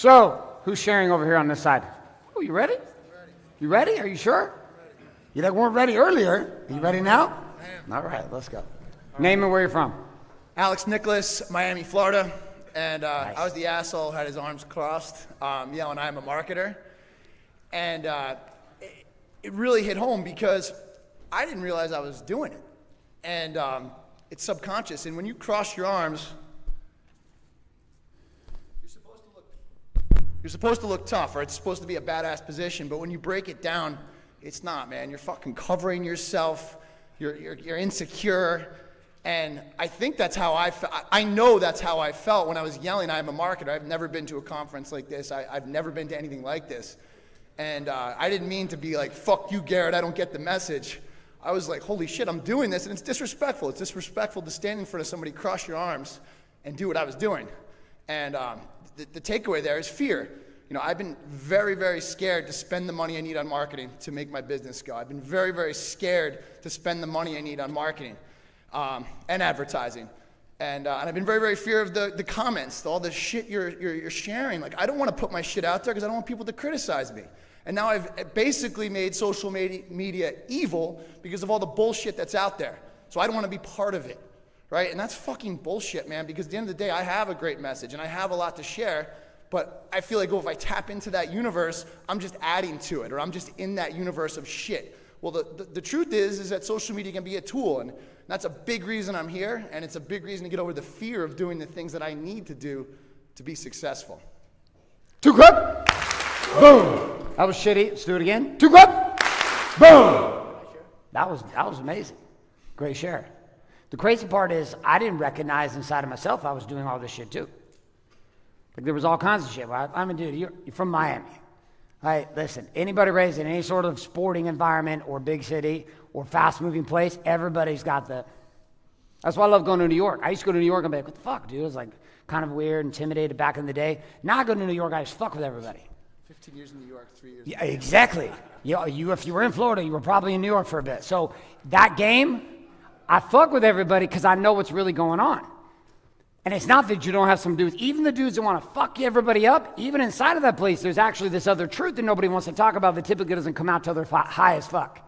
So, who's sharing over here on this side? Oh, you ready? You ready? Are you sure? You weren't ready earlier. Are you ready now? I am. All right, let's go. Name and where you're from. Alex Nicholas, Miami, Florida. And Nice. I was the asshole, had his arms crossed, yelling, I'm a marketer. And it really hit home because I didn't realize I was doing it. And it's subconscious. And when you cross your arms, you're supposed to look tough, or it's supposed to be a badass position. But when you break it down, it's not, man. You're fucking covering yourself. You're insecure. And I think that's how I know that's how I felt when I was yelling, I'm a marketer. I've never been to a conference like this. I've never been to anything like this. And I didn't mean to be like, fuck you, Garrett, I don't get the message. I was like, holy shit, I'm doing this, and it's disrespectful. It's disrespectful to stand in front of somebody, cross your arms, and do what I was doing. And the takeaway there is fear. You know, I've been very, very scared to spend the money I need on marketing to make my business go. I've been very, very scared to spend the money I need on marketing and advertising. And I've been very, very fear of the comments, all the shit you're sharing. Like, I don't want to put my shit out there because I don't want people to criticize me. And now I've basically made social media evil because of all the bullshit that's out there. So I don't want to be part of it, right? And that's fucking bullshit, man, because at the end of the day, I have a great message and I have a lot to share, but I feel like, if I tap into that universe, I'm just adding to it, or I'm just in that universe of shit. Well, the truth is that social media can be a tool, and that's a big reason I'm here, and it's a big reason to get over the fear of doing the things that I need to do to be successful. Too quick. Boom. That was shitty. Let's do it again. Too quick. Boom. That was amazing. Great share. The crazy part is I didn't recognize inside of myself I was doing all this shit too. Like, there was all kinds of shit. I'm a dude. You're from Miami. Hey, listen, anybody raised in any sort of sporting environment or big city or fast-moving place, everybody's got the... That's why I love going to New York. I used to go to New York and be like, what the fuck, dude? It was like kind of weird, intimidated back in the day. Now I go to New York, I just fuck with everybody. 15 years in New York, 3 years. Yeah, exactly. You, if you were in Florida, you were probably in New York for a bit. So that game, I fuck with everybody because I know what's really going on. And it's not that you don't have some dudes, even the dudes that want to fuck everybody up, even inside of that place, there's actually this other truth that nobody wants to talk about that typically doesn't come out till they're high as fuck.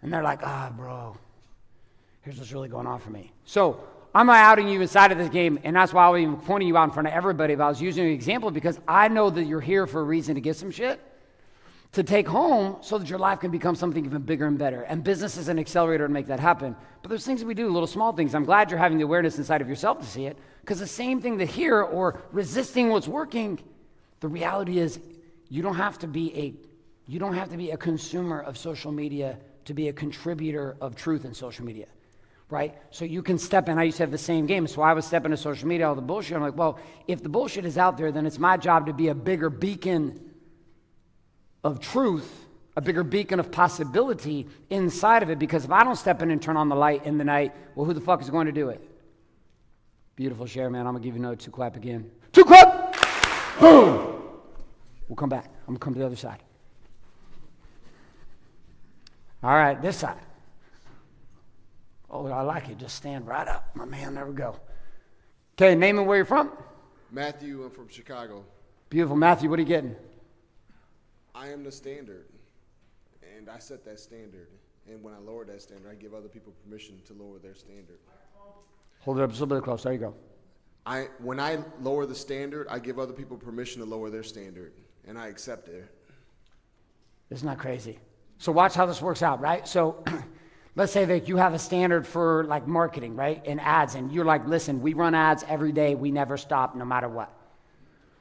And they're like, bro, here's what's really going on for me. So I'm not outing you inside of this game, and that's why I was even pointing you out in front of everybody. But I was using an example because I know that you're here for a reason to get some shit to take home so that your life can become something even bigger and better. And business is an accelerator to make that happen. But there's things that we do, little small things. I'm glad you're having the awareness inside of yourself to see it, because the same thing that here, or resisting what's working, the reality is you don't have to be a consumer of social media to be a contributor of truth in social media, right? So you can step in. I used to have the same game. So I was stepping into social media, all the bullshit. I'm like, well, if the bullshit is out there, then it's my job to be a bigger beacon of truth, a bigger beacon of possibility inside of it, because if I don't step in and turn on the light in the night, well, who the fuck is going to do it? Beautiful share, man. I'm going to give you another 2 clap again. 2 clap! Boom! We'll come back. I'm going to come to the other side. All right, this side. Oh, I like it. Just stand right up, my man. There we go. Okay, name and where you're from? Matthew, I'm from Chicago. Beautiful. Matthew, what are you getting? I am the standard, and I set that standard. And when I lower that standard, I give other people permission to lower their standard. Hold it up just a little bit close. There you go. When I lower the standard, I give other people permission to lower their standard, and I accept it. Isn't that crazy? So watch how this works out, right? So let's say that you have a standard for like marketing, right? And ads, and you're like, listen, we run ads every day. We never stop no matter what,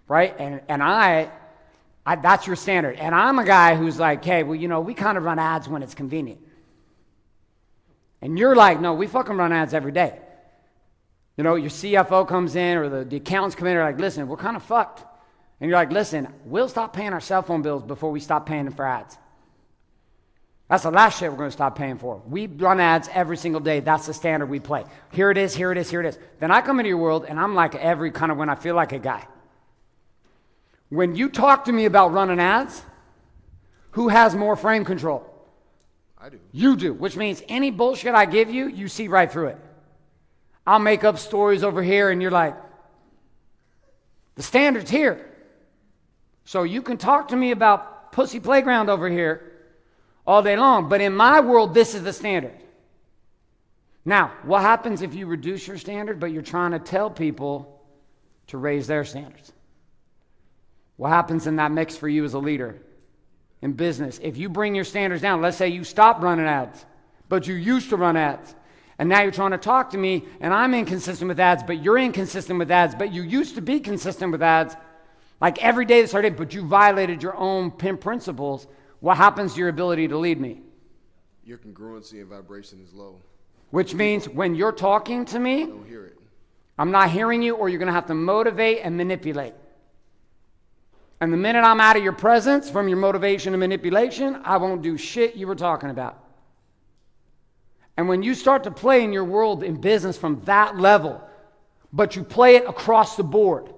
right? And I that's your standard. And I'm a guy who's like, hey, well, you know, we kind of run ads when it's convenient. And you're like, no, we fucking run ads every day. You know, your CFO comes in or the accountants come in and are like, listen, we're kind of fucked. And you're like, listen, we'll stop paying our cell phone bills before we stop paying them for ads. That's the last shit we're going to stop paying for. We run ads every single day. That's the standard we play. Here it is, here it is, here it is. Then I come into your world and I'm like every kind of when I feel like a guy. When you talk to me about running ads, who has more frame control? I do. You do, which means any bullshit I give you, you see right through it. I'll make up stories over here and you're like, the standard's here. So you can talk to me about pussy playground over here all day long, but in my world, this is the standard. Now, what happens if you reduce your standard, but you're trying to tell people to raise their standards? What happens in that mix for you as a leader in business? If you bring your standards down, let's say you stop running ads, but you used to run ads, and now you're trying to talk to me, and I'm inconsistent with ads, but you're inconsistent with ads, but you used to be consistent with ads, like every day that started, but you violated your own PIM principles. What happens to your ability to lead me? Your congruency and vibration is low. Which means when you're talking to me, I don't hear it. I'm not hearing you, or you're going to have to motivate and manipulate. And the minute I'm out of your presence from your motivation and manipulation, I won't do shit you were talking about. And when you start to play in your world in business from that level, but you play it across the board.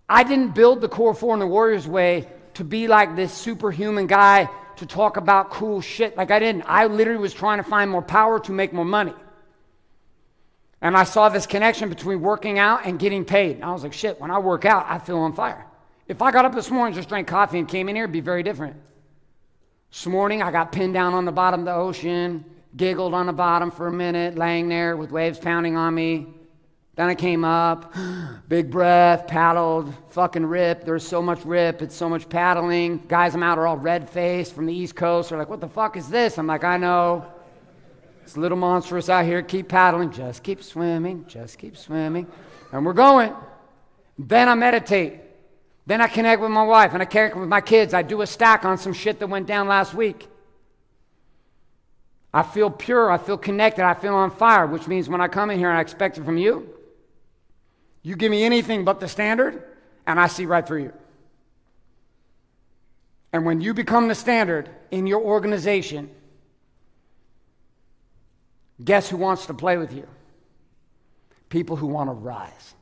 I didn't build the Core 4 and the Warriors Way to be like this superhuman guy to talk about cool shit. Like I didn't. I literally was trying to find more power to make more money. And I saw this connection between working out and getting paid. And I was like, shit, when I work out, I feel on fire. If I got up this morning, just drank coffee and came in here, it'd be very different. This morning, I got pinned down on the bottom of the ocean, giggled on the bottom for a minute, laying there with waves pounding on me. Then I came up, big breath, paddled, fucking rip. There's so much rip, it's so much paddling. Guys I'm out are all red-faced from the East Coast. They're like, what the fuck is this? I'm like, I know. It's a little monstrous out here. Keep paddling. Just keep swimming. Just keep swimming. And we're going. Then I meditate. Then I connect with my wife and I connect with my kids. I do a stack on some shit that went down last week. I feel pure. I feel connected. I feel on fire, which means when I come in here and I expect it from you, you give me anything but the standard, and I see right through you. And when you become the standard in your organization, guess who wants to play with you? People who want to rise.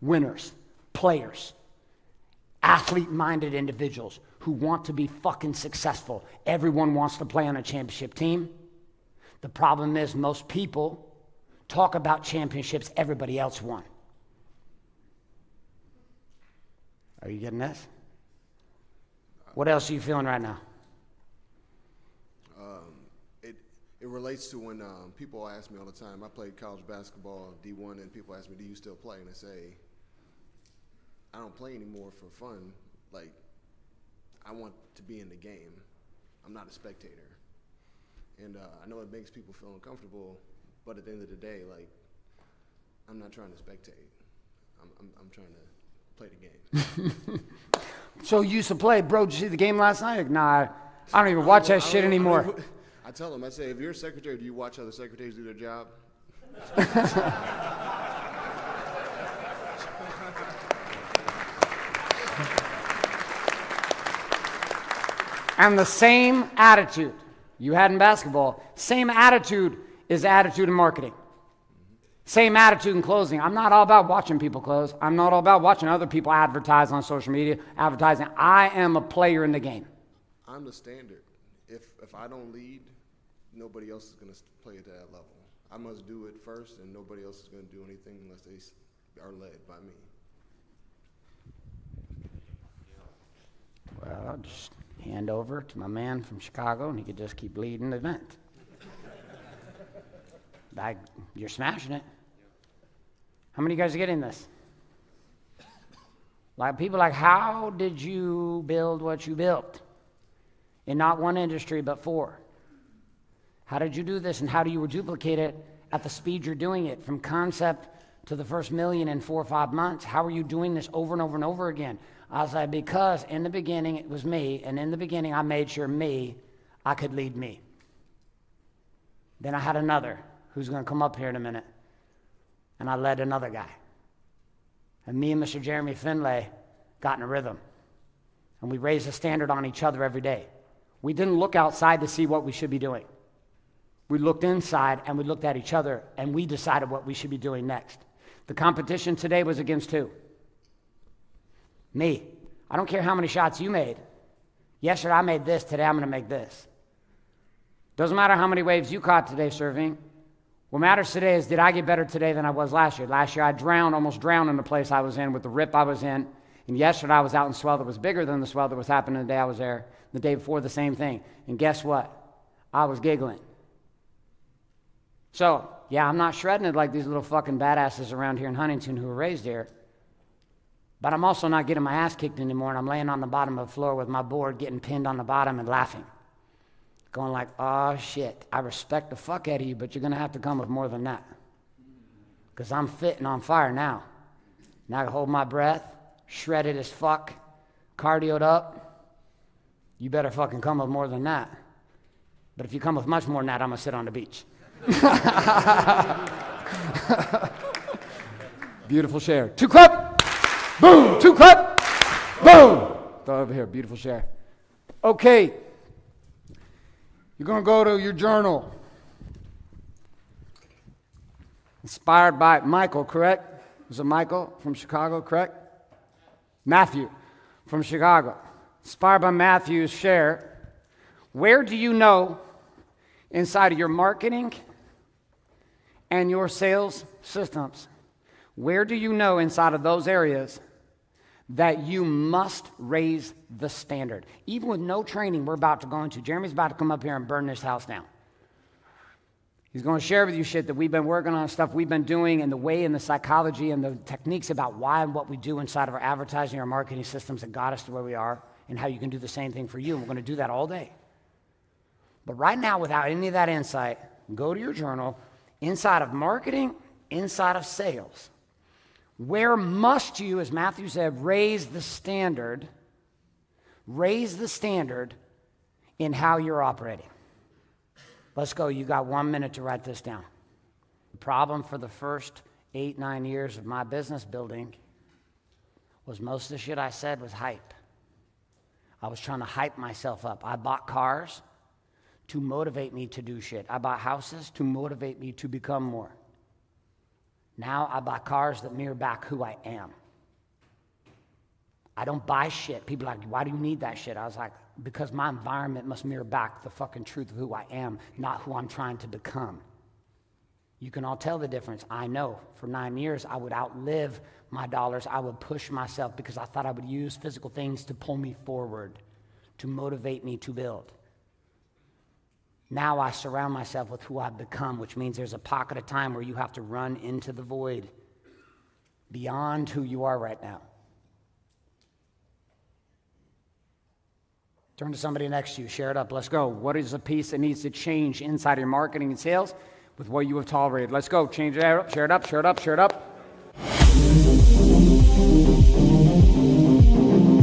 Winners, players, athlete-minded individuals who want to be fucking successful. Everyone wants to play on a championship team. The problem is most people talk about championships everybody else won. Are you getting this? What else are you feeling right now? It relates to when people ask me all the time. I played college basketball, D1, and people ask me, do you still play? And I say, I don't play anymore for fun. Like, I want to be in the game. I'm not a spectator. And I know it makes people feel uncomfortable, but at the end of the day, like, I'm not trying to spectate. I'm trying to play the game. So you used to play, bro, did you see the game last night? Like, nah, I don't even watch that shit anymore. I tell them, I say, if you're a secretary, do you watch other secretaries do their job? And the same attitude you had in basketball, same attitude is attitude in marketing. Same attitude in closing. I'm not all about watching people close. I'm not all about watching other people advertise on social media, advertising. I am a player in the game. I'm the standard. If I don't lead, nobody else is going to play at that level. I must do it first, and nobody else is going to do anything unless they are led by me. Well, I'll just hand over to my man from Chicago, and he could just keep leading the event. You're smashing it. How many of you guys are getting this? Like people like, how did you build what you built? In not one industry, but four. How did you do this, and how do you duplicate it at the speed you're doing it, from concept to the first million in 4 or 5 months? How are you doing this over and over and over again? I was like, because in the beginning it was me, and in the beginning I made sure I could lead me. Then I had another who's going to come up here in a minute, and I led another guy. And me and Mr. Jeremy Finlay got in a rhythm, and we raised the standard on each other every day. We didn't look outside to see what we should be doing. We looked inside, and we looked at each other, and we decided what we should be doing next. The competition today was against who? Me. I don't care how many shots you made. Yesterday I made this, today I'm going to make this. Doesn't matter how many waves you caught today serving. What matters today is, did I get better today than I was last year? Last year I almost drowned in the place I was in with the rip I was in. And yesterday I was out in swell that was bigger than the swell that was happening the day I was there. The day before, the same thing. And guess what? I was giggling. So, yeah, I'm not shredding it like these little fucking badasses around here in Huntington who were raised here. But I'm also not getting my ass kicked anymore, and I'm laying on the bottom of the floor with my board getting pinned on the bottom and laughing. Going like, oh, shit, I respect the fuck out of you, but you're going to have to come with more than that. Because I'm fit and on fire now. Now I can hold my breath, shredded as fuck, cardioed up. You better fucking come with more than that. But if you come with much more than that, I'm going to sit on the beach. Beautiful share. 2 clap. Boom. 2 clap. Boom. Throw over here. Beautiful share. Okay. You're going to go to your journal. Inspired by Michael, correct? Was it Michael from Chicago, correct? Matthew from Chicago. Inspired by Matthew's share. Where do you know inside of your marketing and your sales systems, where do you know inside of those areas that you must raise the standard? Even with no training we're about to go into. Jeremy's about to come up here and burn this house down. He's going to share with you shit that we've been working on, stuff we've been doing, and the way and the psychology and the techniques about why and what we do inside of our advertising, our marketing systems that got us to where we are, and how you can do the same thing for you. And we're going to do that all day. But right now, without any of that insight, go to your journal. Inside of marketing, inside of sales, where must you, as Matthew said, raise the standard in how you're operating? Let's go. You got 1 minute to write this down. The problem for the first 8-9 years of my business building was most of the shit I said was hype. I was trying to hype myself up. I bought cars to motivate me to do shit. I bought houses to motivate me to become more. Now I buy cars that mirror back who I am. I don't buy shit. People are like, why do you need that shit? I was like, because my environment must mirror back the fucking truth of who I am, not who I'm trying to become. You can all tell the difference. I know for 9 years I would outlive my dollars. I would push myself because I thought I would use physical things to pull me forward, to motivate me to build. Now I surround myself with who I've become, which means there's a pocket of time where you have to run into the void beyond who you are right now. Turn to somebody next to you. Share it up. Let's go. What is the piece that needs to change inside your marketing and sales with what you have tolerated? Let's go. Change it up. Share it up. Share it up. Share it up.